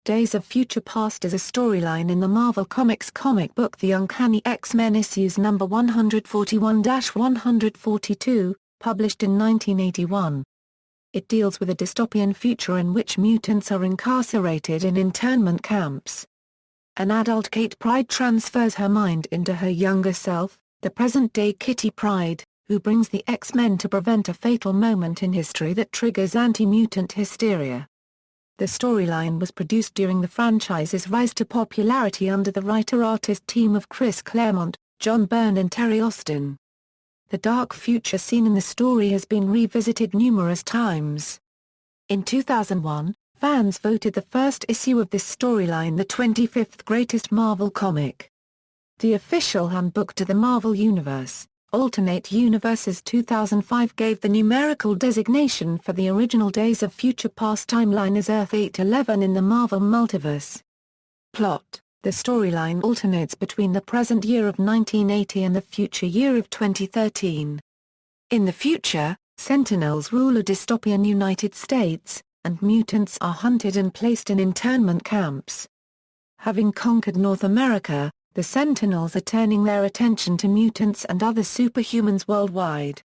Days of Future Past is a storyline in the Marvel Comics comic book The Uncanny X-Men issues number 141-142, published in 1981. It deals with a dystopian future in which mutants are incarcerated in internment camps. An adult Kate Pryde transfers her mind into her younger self, the present-day Kitty Pryde, who brings the X-Men to prevent a fatal moment in history that triggers anti-mutant hysteria. The storyline was produced during the franchise's rise to popularity under the writer-artist team of Chris Claremont, John Byrne and Terry Austin. The dark future seen in the story has been revisited numerous times. In 2001, fans voted the first issue of this storyline the 25th greatest Marvel comic. The official handbook to the Marvel Universe, Alternate Universes 2005 gave the numerical designation for the original Days of Future Past timeline as Earth 811 in the Marvel Multiverse. Plot: the storyline alternates between the present year of 1980 and the future year of 2013. In the future, Sentinels rule a dystopian United States, and mutants are hunted and placed in internment camps. Having conquered North America, the Sentinels are turning their attention to mutants and other superhumans worldwide.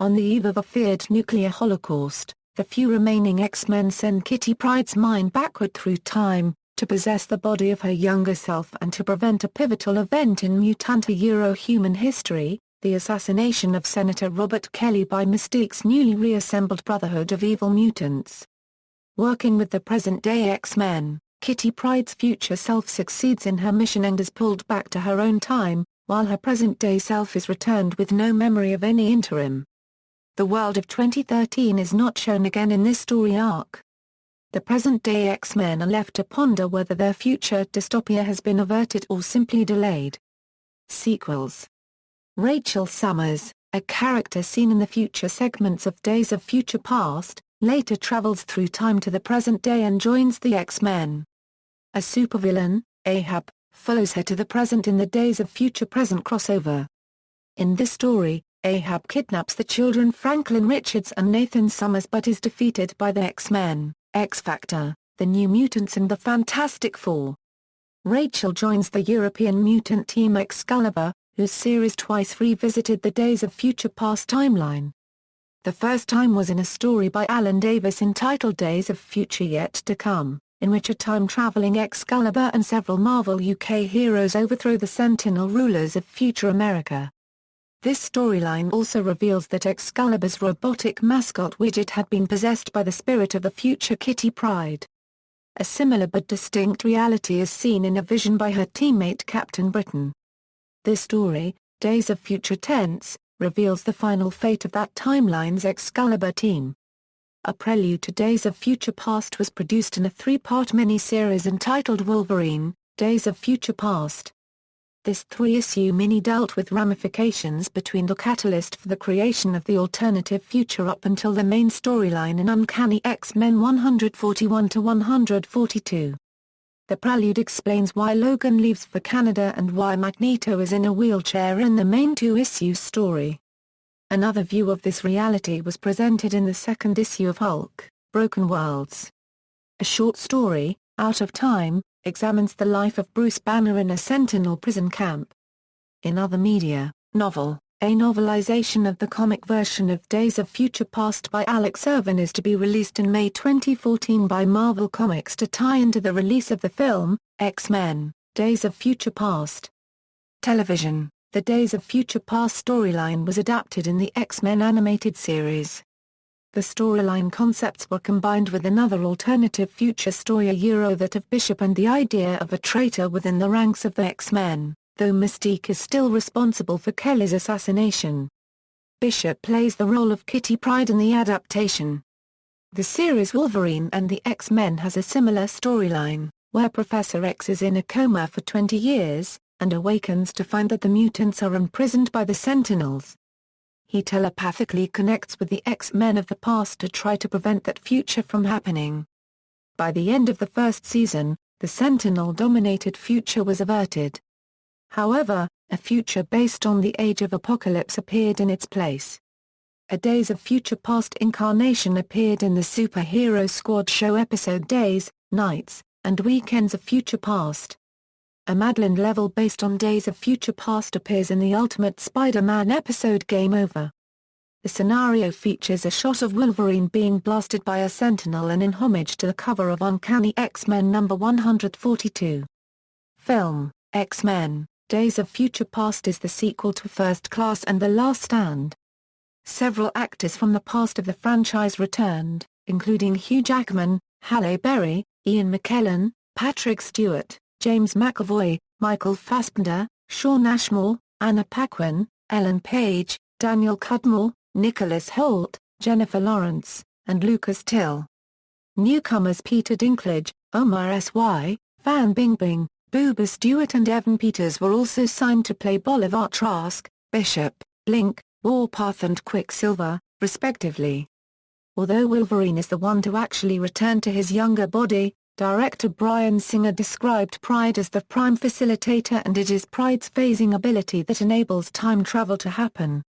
On the eve of a feared nuclear holocaust, the few remaining X-Men send Kitty Pryde's mind backward through time, to possess the body of her younger self and to prevent a pivotal event in mutant-Euro-human history, the assassination of Senator Robert Kelly by Mystique's newly reassembled Brotherhood of Evil Mutants. Working with the present-day X-Men, Kitty Pryde's future self succeeds in her mission and is pulled back to her own time, while her present-day self is returned with no memory of any interim. The world of 2013 is not shown again in this story arc. The present-day X-Men are left to ponder whether their future dystopia has been averted or simply delayed. Sequels. Rachel Summers, a character seen in the future segments of Days of Future Past, later travels through time to the present day and joins the X-Men. A supervillain, Ahab, follows her to the present in the Days of Future Present crossover. In this story, Ahab kidnaps the children Franklin Richards and Nathan Summers but is defeated by the X-Men, X-Factor, the New Mutants and the Fantastic Four. Rachel joins the European mutant team Excalibur, whose series twice revisited the Days of Future Past timeline. The first time was in a story by Alan Davis entitled Days of Future Yet to Come, in which a time-traveling Excalibur and several Marvel UK heroes overthrow the Sentinel rulers of future America. This storyline also reveals that Excalibur's robotic mascot Widget had been possessed by the spirit of the future Kitty Pryde. A similar but distinct reality is seen in a vision by her teammate Captain Britain. This story, Days of Future Tense, reveals the final fate of that timeline's Excalibur team. A prelude to Days of Future Past was produced in a three-part mini-series entitled Wolverine, Days of Future Past. This three-issue mini dealt with ramifications between the catalyst for the creation of the alternative future up until the main storyline in Uncanny X-Men 141-142. The prelude explains why Logan leaves for Canada and why Magneto is in a wheelchair in the main two-issue story. Another view of this reality was presented in the second issue of Hulk, Broken Worlds. A short story, Out of Time, examines the life of Bruce Banner in a Sentinel prison camp. In other media, Novel, a novelization of the comic version of Days of Future Past by Alex Irvin is to be released in May 2014 by Marvel Comics to tie into the release of the film, X-Men, Days of Future Past. Television. The Days of Future Past storyline was adapted in the X-Men animated series. The storyline concepts were combined with another alternative future story that of Bishop and the idea of a traitor within the ranks of the X-Men, though Mystique is still responsible for Kelly's assassination. Bishop plays the role of Kitty Pryde in the adaptation. The series Wolverine and the X-Men has a similar storyline, where Professor X is in a coma for 20 years, and awakens to find that the mutants are imprisoned by the Sentinels. He telepathically connects with the X-Men of the past to try to prevent that future from happening. By the end of the first season, the Sentinel-dominated future was averted. However, a future based on the Age of Apocalypse appeared in its place. A Days of Future Past incarnation appeared in the Superhero Squad show episode Days, Nights, and Weekends of Future Past. A Madland level based on Days of Future Past appears in the Ultimate Spider-Man episode Game Over. The scenario features a shot of Wolverine being blasted by a Sentinel and in homage to the cover of Uncanny X-Men number 142. Film, X-Men, Days of Future Past is the sequel to First Class and The Last Stand. Several actors from the past of the franchise returned, including Hugh Jackman, Halle Berry, Ian McKellen, Patrick Stewart, James McAvoy, Michael Fassbender, Shawn Ashmore, Anna Paquin, Ellen Page, Daniel Cudmore, Nicholas Hoult, Jennifer Lawrence, and Lucas Till. Newcomers Peter Dinklage, Omar S.Y., Fan Bingbing, Booba Stewart and Evan Peters were also signed to play Bolivar Trask, Bishop, Blink, Warpath and Quicksilver, respectively. Although Wolverine is the one to actually return to his younger body, director Bryan Singer described Pride as the prime facilitator, and it is Pride's phasing ability that enables time travel to happen.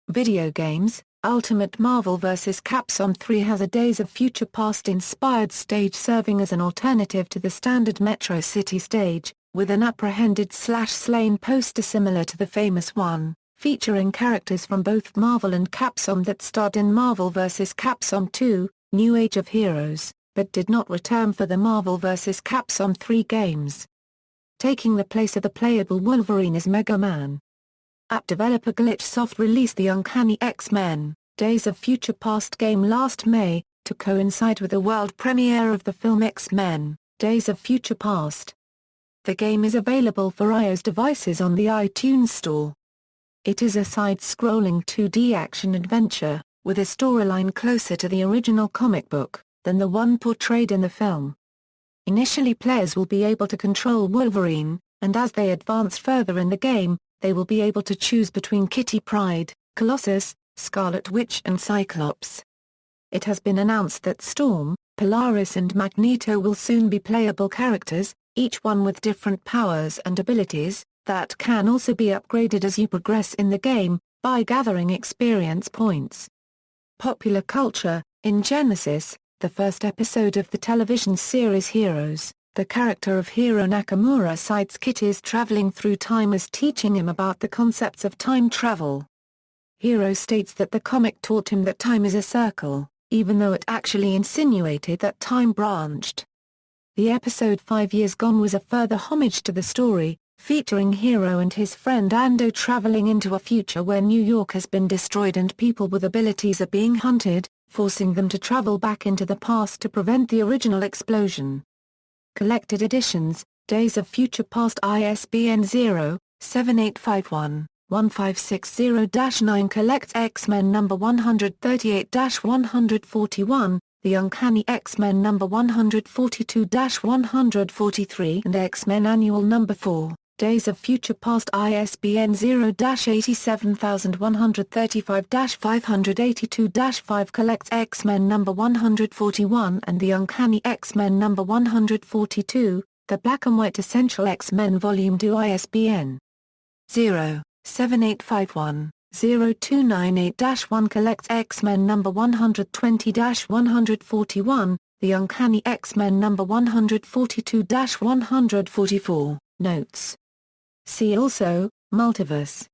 Video games, Ultimate Marvel vs. Capcom 3 has a Days of Future Past-inspired stage serving as an alternative to the standard Metro City stage, with an apprehended/slain poster similar to the famous one, featuring characters from both Marvel and Capcom that starred in Marvel vs. Capcom 2, New Age of Heroes, but did not return for the Marvel vs. Capcom 3 games. Taking the place of the playable Wolverine is Mega Man. App developer Glitchsoft released the Uncanny X-Men, Days of Future Past game last May, to coincide with the world premiere of the film X-Men, Days of Future Past. The game is available for iOS devices on the iTunes Store. It is a side-scrolling 2D action-adventure, with a storyline closer to the original comic book than the one portrayed in the film. Initially players will be able to control Wolverine, and as they advance further in the game, they will be able to choose between Kitty Pryde, Colossus, Scarlet Witch and Cyclops. It has been announced that Storm, Polaris and Magneto will soon be playable characters, each one with different powers and abilities, that can also be upgraded as you progress in the game, by gathering experience points. Popular culture. In Genesis, the first episode of the television series Heroes, the character of Hiro Nakamura cites Kitty's traveling through time as teaching him about the concepts of time travel. Hiro states that the comic taught him that time is a circle, even though it actually insinuated that time branched. The episode 5 Years Gone was a further homage to the story, featuring Hiro and his friend Ando traveling into a future where New York has been destroyed and people with abilities are being hunted, forcing them to travel back into the past to prevent the original explosion. Collected editions, Days of Future Past ISBN 0-7851-1560-9 collects X-Men number 138-141, The Uncanny X-Men number 142-143 and X-Men Annual number 4. Days of Future Past ISBN 0-87135-582-5 collects X-Men number 141 and The Uncanny X-Men number 142, The Black and White Essential X-Men Volume 2 ISBN 0-7851-0298-1 collects X-Men number 120-141, The Uncanny X-Men number 142-144, Notes. See also, Multiverse.